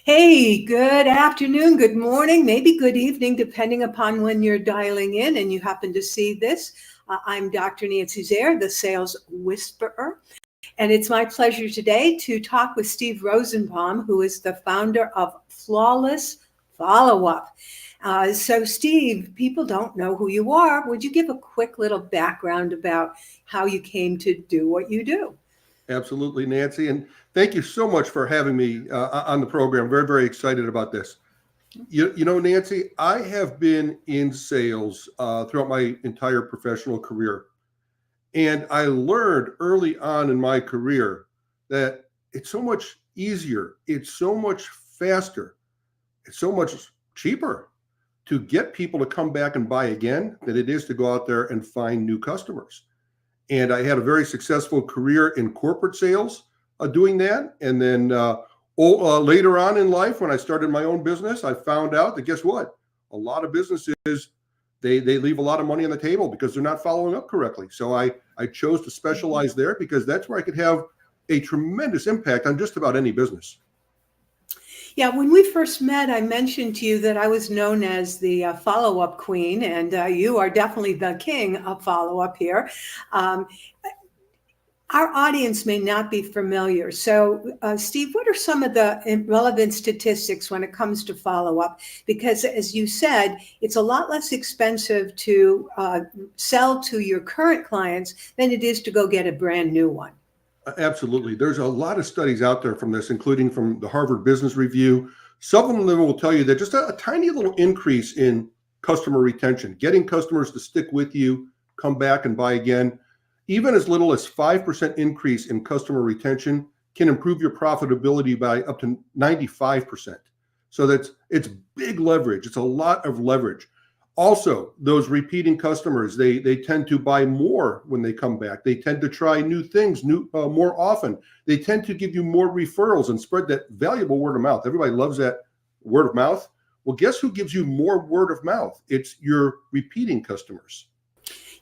Hey, good afternoon, good morning, maybe good evening, depending upon when you're dialing in and you happen to see this. I'm Dr. Nancy Zaire, the Sales Whisperer, and it's my pleasure today to talk with Steve Rosenbaum, who is the founder of Flawless FollowUp. So, Steve, people don't know who you are. Would you give a quick little background about how you came to do what you do? Absolutely, Nancy. And thank you so much for having me on the program. Very, very excited about this. Nancy, I have been in sales throughout my entire professional career. And I learned early on in my career that it's so much easier, it's so much faster, it's so much cheaper to get people to come back and buy again than it is to go out there and find new customers. And I had a very successful career in corporate sales doing that. And then later on in life, when I started my own business, I found out that guess what? A lot of businesses, they leave a lot of money on the table because they're not following up correctly. So I chose to specialize there because that's where I could have a tremendous impact on just about any business. Yeah, when we first met, I mentioned to you that I was known as the follow-up queen, and you are definitely the king of follow-up here. Um, our audience may not be familiar. So, Steve, what are some of the relevant statistics when it comes to follow-up? Because as you said, it's a lot less expensive to sell to your current clients than it is to go get a brand new one. Absolutely. There's a lot of studies out there from this, including from the Harvard Business Review. Some of them will tell you that just a tiny little increase in customer retention, getting customers to stick with you, come back and buy again, even as little as 5% increase in customer retention can improve your profitability by up to 95%. So it's big leverage. It's a lot of leverage. Also, those repeating customers, they tend to buy more when they come back. They tend to try new things more often. They tend to give you more referrals and spread that valuable word of mouth. Everybody loves that word of mouth. Well, guess who gives you more word of mouth? It's your repeating customers.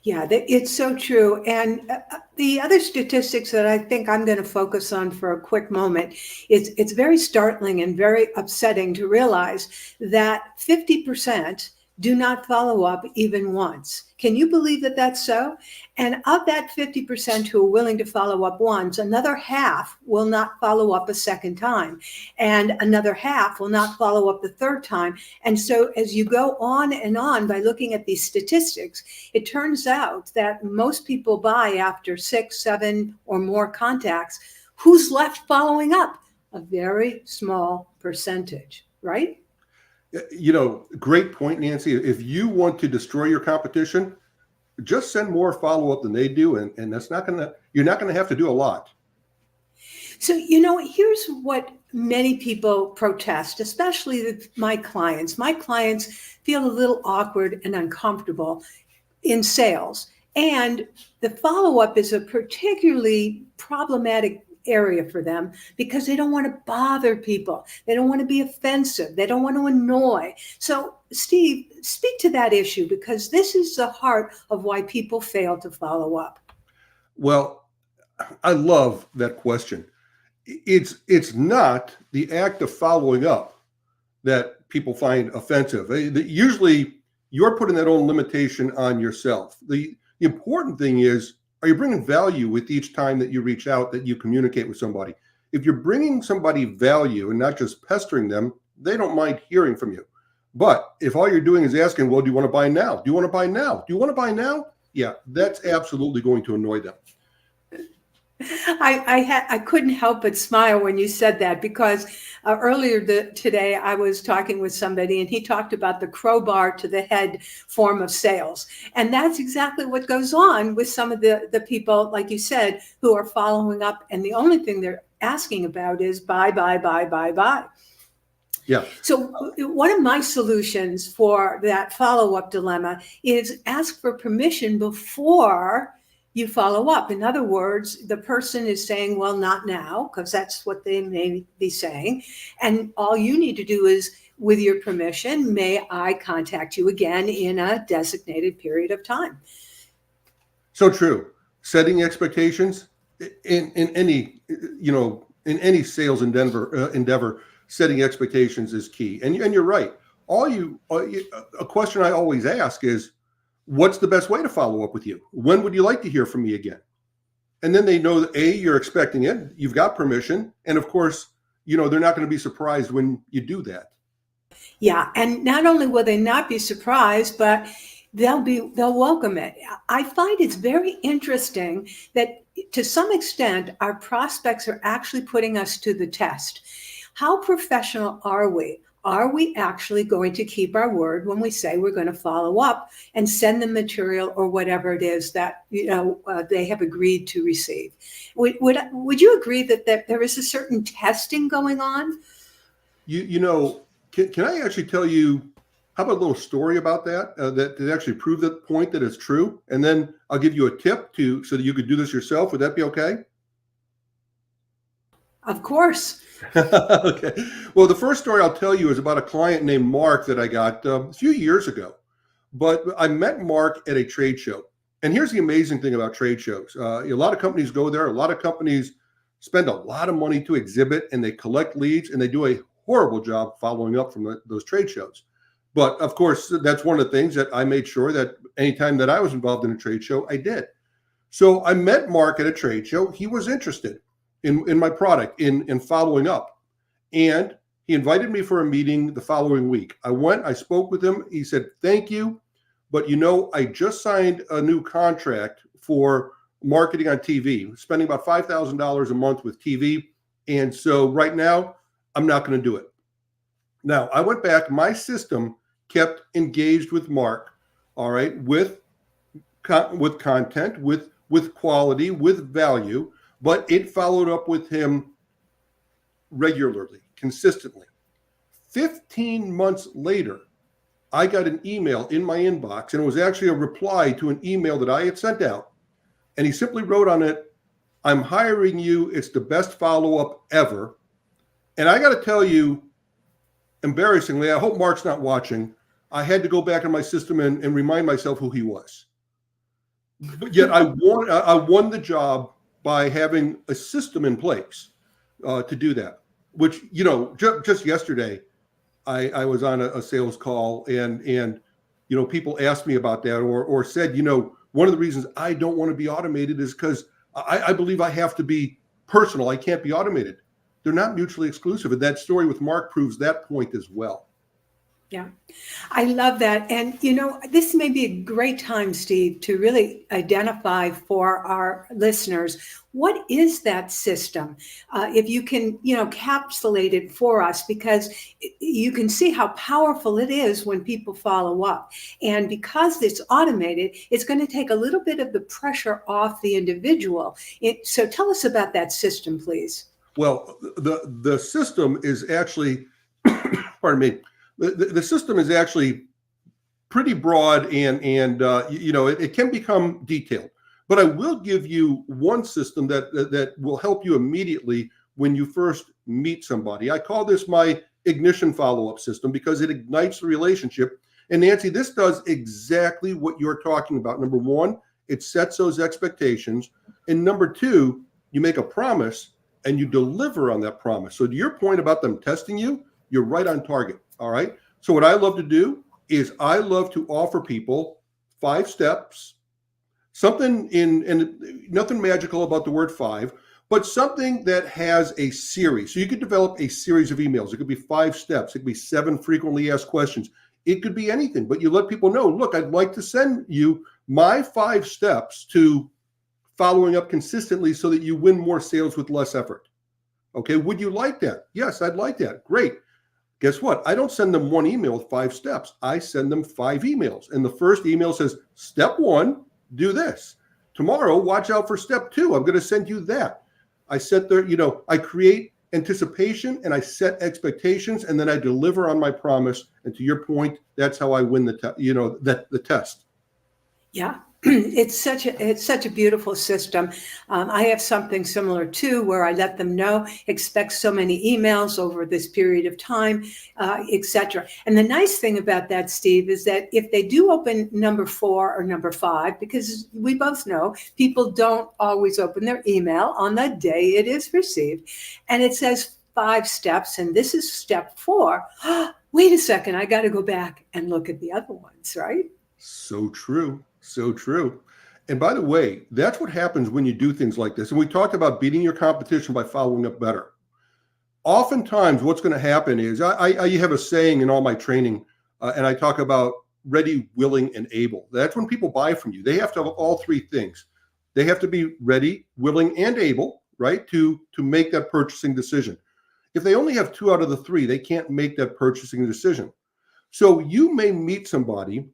Yeah, it's so true. And the other statistics that I think I'm going to focus on for a quick moment is it's very startling and very upsetting to realize that 50% do not follow up even once. Can you believe that that's so? And of that 50% who are willing to follow up once, another half will not follow up a second time, and another half will not follow up the third time. And so as you go on and on by looking at these statistics, it turns out that most people buy after 6, 7 or more contacts. Who's left following up? A very small percentage, right? Great point, Nancy. If you want to destroy your competition, just send more follow-up than they do, and you're not gonna have to do a lot. So, here's what many people protest, especially my clients. My clients feel a little awkward and uncomfortable in sales. And the follow-up is a particularly problematic area for them because they don't want to bother people. They don't want to be offensive. They don't want to annoy. So, Steve, speak to that issue because this is the heart of why people fail to follow up. Well, I love that question. It's not the act of following up that people find offensive. Usually, you're putting that own limitation on yourself. The important thing is, are you bringing value with each time that you reach out, that you communicate with somebody? If you're bringing somebody value and not just pestering them, they don't mind hearing from you. But if all you're doing is asking, well, do you want to buy now? Do you want to buy now? Do you want to buy now? Yeah, that's absolutely going to annoy them. I couldn't help but smile when you said that because earlier today I was talking with somebody and he talked about the crowbar to the head form of sales. And that's exactly what goes on with some of the people, like you said, who are following up. And the only thing they're asking about is buy, buy, buy, buy, buy. Yeah. So one of my solutions for that follow-up dilemma is ask for permission before you follow up. In other words, the person is saying, well, not now, because that's what they may be saying. And all you need to do is, with your permission, may I contact you again in a designated period of time? So true. Setting expectations in any sales endeavor, setting expectations is key. And you're right. A question I always ask is, what's the best way to follow up with you? When would you like to hear from me again? And then they know that A, you're expecting it, you've got permission. And of course, they're not going to be surprised when you do that. Yeah, and not only will they not be surprised, but they'll welcome it. I find it's very interesting that to some extent our prospects are actually putting us to the test. How professional are we? Are we actually going to keep our word when we say we're going to follow up and send them material or whatever it is that they have agreed to receive? Would you agree that there is a certain testing going on? Can I actually tell you, how about a little story about that that actually prove that point that it's true? And then I'll give you a tip so that you could do this yourself. Would that be okay? Of course. Okay. Well, the first story I'll tell you is about a client named Mark that I got a few years ago. But I met Mark at a trade show. And here's the amazing thing about trade shows. A lot of companies go there. A lot of companies spend a lot of money to exhibit, and they collect leads, and they do a horrible job following up from those trade shows. But of course, that's one of the things that I made sure that anytime that I was involved in a trade show, I did. So I met Mark at a trade show. He was interested in my product, in following up. And he invited me for a meeting the following week. I went, I spoke with him. He said, thank you. But I just signed a new contract for marketing on TV, spending about $5,000 a month with TV. And so right now, I'm not going to do it. Now, I went back. My system kept engaged with Mark, all right, with content, with quality, with value, but it followed up with him regularly, consistently. 15 months later, I got an email in my inbox, and it was actually a reply to an email that I had sent out. And he simply wrote on it, I'm hiring you. It's the best follow-up ever. And I got to tell you, embarrassingly, I hope Mark's not watching, I had to go back in my system and remind myself who he was. But yet I won the job by having a system in place to do that, which, just yesterday, I was on a sales call and people asked me about that or said, one of the reasons I don't want to be automated is because I believe I have to be personal. I can't be automated. They're not mutually exclusive. And that story with Mark proves that point as well. Yeah, I love that. And, this may be a great time, Steve, to really identify for our listeners, what is that system? If you can, encapsulate it for us, because you can see how powerful it is when people follow up. And because it's automated, it's going to take a little bit of the pressure off the individual. So tell us about that system, please. Well, the system is actually, pardon me, the system is actually pretty broad and it can become detailed. But I will give you one system that will help you immediately when you first meet somebody. I call this my ignition follow-up system because it ignites the relationship. And Nancy, this does exactly what you're talking about. Number one, it sets those expectations. And number two, you make a promise and you deliver on that promise. So to your point about them testing you, you're right on target. All right. So what I love to do is I love to offer people 5 steps, something and nothing magical about the word 5, but something that has a series. So you could develop a series of emails. It could be 5 steps. It could be 7 frequently asked questions. It could be anything, but you let people know, look, I'd like to send you my 5 steps to following up consistently so that you win more sales with less effort. Okay. Would you like that? Yes, I'd like that. Great. Guess what? I don't send them one email with 5 steps. I send them 5 emails. And the first email says, step 1, do this. Tomorrow, watch out for step 2. I'm going to send you that. I set there, I create anticipation and I set expectations and then I deliver on my promise. And to your point, that's how I win the test. Yeah. It's such a beautiful system. I have something similar too, where I let them know, expect so many emails over this period of time, etc. And the nice thing about that, Steve, is that if they do open number 4 or number 5, because we both know people don't always open their email on the day it is received, and it says 5 steps, and this is step 4. Wait a second, I got to go back and look at the other ones, right? So true. So true. And by the way, that's what happens when you do things like this. And we talked about beating your competition by following up better. Oftentimes, what's going to happen is I have a saying in all my training, and I talk about ready, willing, and able. That's when people buy from you. They have to have all 3 things. They have to be ready, willing, and able, right, to make that purchasing decision. If they only have 2 out of the 3, they can't make that purchasing decision. So you may meet somebody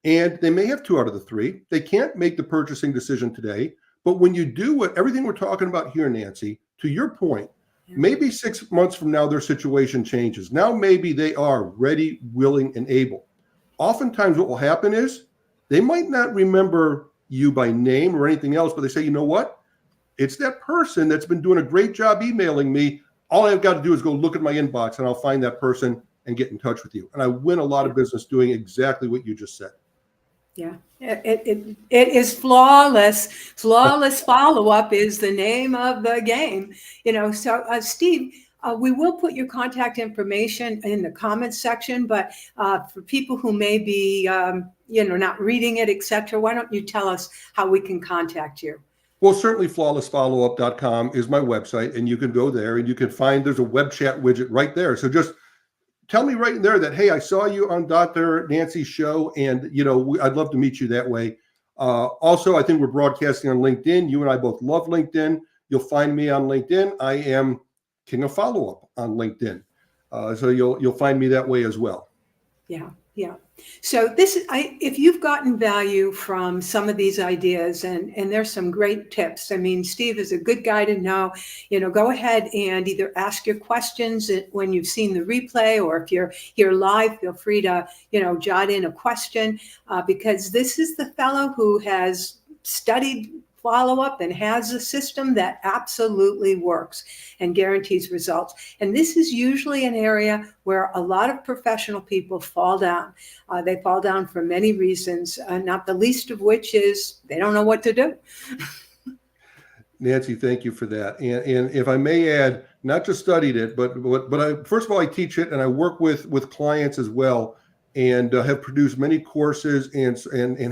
and they may have 2 out of the 3. They can't make the purchasing decision today. But when you do everything we're talking about here, Nancy, to your point, maybe 6 months from now, their situation changes. Now, maybe they are ready, willing, and able. Oftentimes what will happen is they might not remember you by name or anything else, but they say, you know what? It's that person that's been doing a great job emailing me. All I've got to do is go look at my inbox and I'll find that person and get in touch with you. And I win a lot of business doing exactly what you just said. Yeah, it is flawless. Flawless follow-up is the name of the game. So Steve, we will put your contact information in the comments section, but for people who may be, not reading it, etc., why don't you tell us how we can contact you? Well, certainly flawlessfollowup.com is my website, and you can go there and you can find there's a web chat widget right there. So just tell me right there that, hey, I saw you on Dr. Nancy's show, and I'd love to meet you that way. Also, I think we're broadcasting on LinkedIn. You and I both love LinkedIn. You'll find me on LinkedIn. I am King of Follow-Up on LinkedIn. So you'll find me that way as well. Yeah. So if you've gotten value from some of these ideas, and there's some great tips. I mean, Steve is a good guy to know. Go ahead and either ask your questions when you've seen the replay, or if you're here live, feel free to jot in a question, because this is the fellow who has studied follow-up and has a system that absolutely works and guarantees results. And this is usually an area where a lot of professional people fall down. They fall down for many reasons, not the least of which is they don't know what to do. Nancy, thank you for that. And if I may add, not just studied it, but first of all, I teach it, and I work with clients as well, and have produced many courses and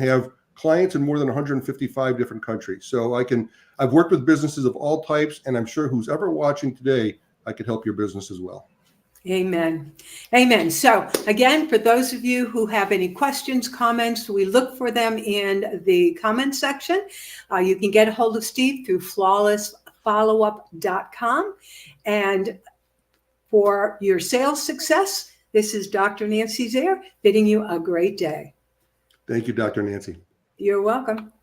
have clients in more than 155 different countries. So I've worked with businesses of all types, and I'm sure who's ever watching today, I could help your business as well. Amen. So again, for those of you who have any questions, comments, we look for them in the comment section. You can get a hold of Steve through flawlessfollowup.com. And for your sales success, this is Dr. Nancy Zaire bidding you a great day. Thank you, Dr. Nancy. You're welcome.